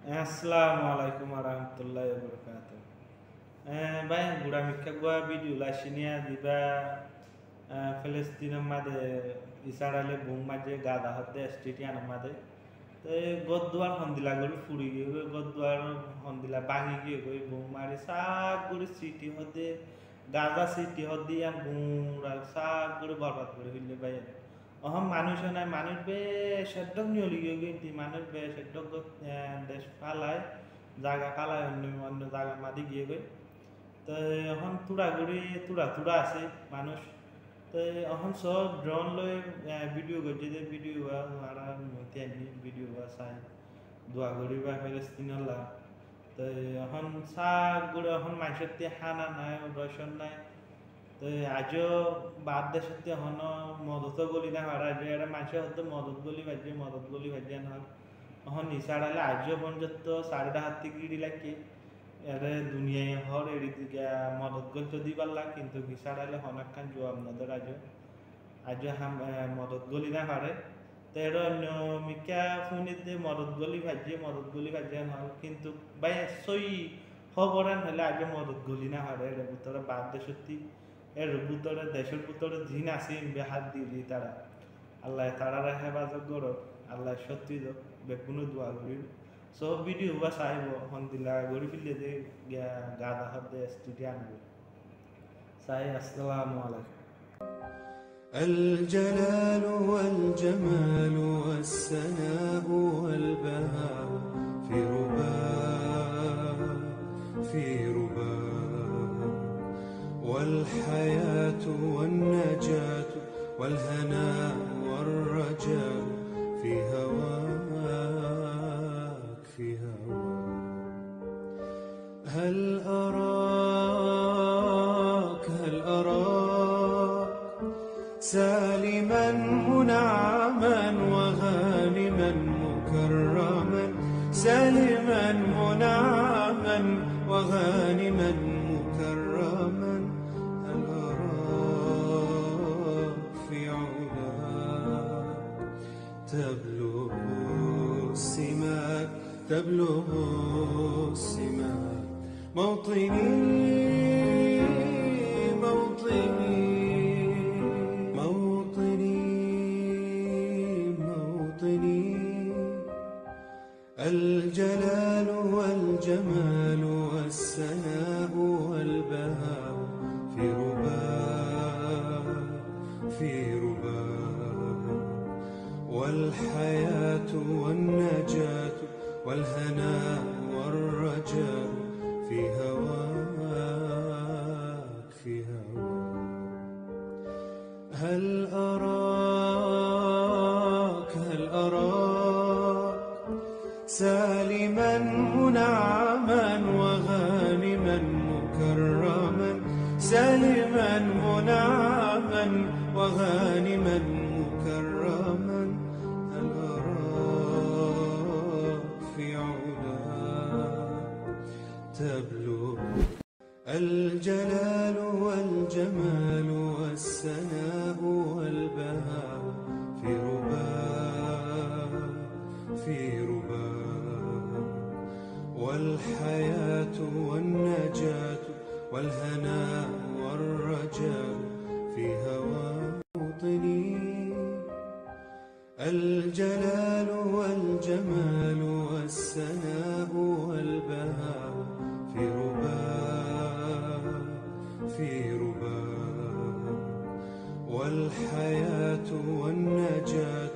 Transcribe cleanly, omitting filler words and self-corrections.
Assalamualaikum warahmatullahi wabarakatuh. Bayan gura mikka gua video la shinia diba Palestine made Israel bung maje gada hotte stadium made te godwar hondila gori furi ge godwar hondila bangi ge goi bung mari sa gori city hotte Gaza city hotte yan bung ra sa gori barbat gori hille bayan অহম মানুষ নাই মানুষ বে সেদ্ধক নিয়ে লিগে কিন্তু মানুষ বে সেদ্ধক দেশ ফালায় জায়গা ফালায় অন্য অন্য জায়গা মাদি গিয়ে গই তো এখন তুড়া আছে মানুষ তো এখন সব ড্রোন লই ভিডিও করছে যে ভিডিও আর মতে ভিডিও চাই দোয়া করি বা ফিলিস্তিনলা তো এখন শাক গুড়ে এখন মানুষের হানা নাই রসন নাই তো আজও বাদ দেশতে হন মদত গলি না হারা যে এরা মানুষের হতো মদত গলি ভাজি হন এখন নিশাড়ালে আজও পর্যন্ত সাড়ে হাত থেকে গিড়ি লাগে এরে দুনিয়ায় হর এড়ি দিকে মদত গল তো দিবাল্লা কিন্তু নিশাড়ালে হনাক্কান জবাব নদর আজও মদত গলি না হারে তো এর অন্য মিকা ফুনিতে মদত গলি ভাজি হন কিন্তু বাই সই খবরান হলে আজও মদত গলি না হারে এর ভিতরে বাদ দেশতি এর ভিতরে দেশের ভিতরে জিন আছে বেহাত দিলি তারা আল্লাহ তারা হেফাজত করো আল্লাহ সত্যি বেকুনো দোয়া করি সব ভিডিও বা চাইব হন্দিলা গড়ি ফিলে যে গাদা হতে স্টেডিয়াম চাই আসসালামু আলাইকুম الجلال والجمال والسناء والبهاء في رباه والحياة والنجاة والهناء والرجاء في هواك هل أراك سالما منعما وغانما مكرما سالما منعما وغانما مكرما هل أراك في علاك تبلغ السماك موطني الجلال والجمال والسناء والبهاء في رباه والحياة والنجاة والهناء والرجاء في هواك هل أراك سالما منعما وغانما مكرما سالما منعما وغانما مكرما هل أراك في علاك تبلغ الجلال والجمال والسناء والبهاء في رباه والحياة والنجاة والهناء والرجاء في موطني الجلال والجمال والسناء والبهاء في رباه والحياة والنجاة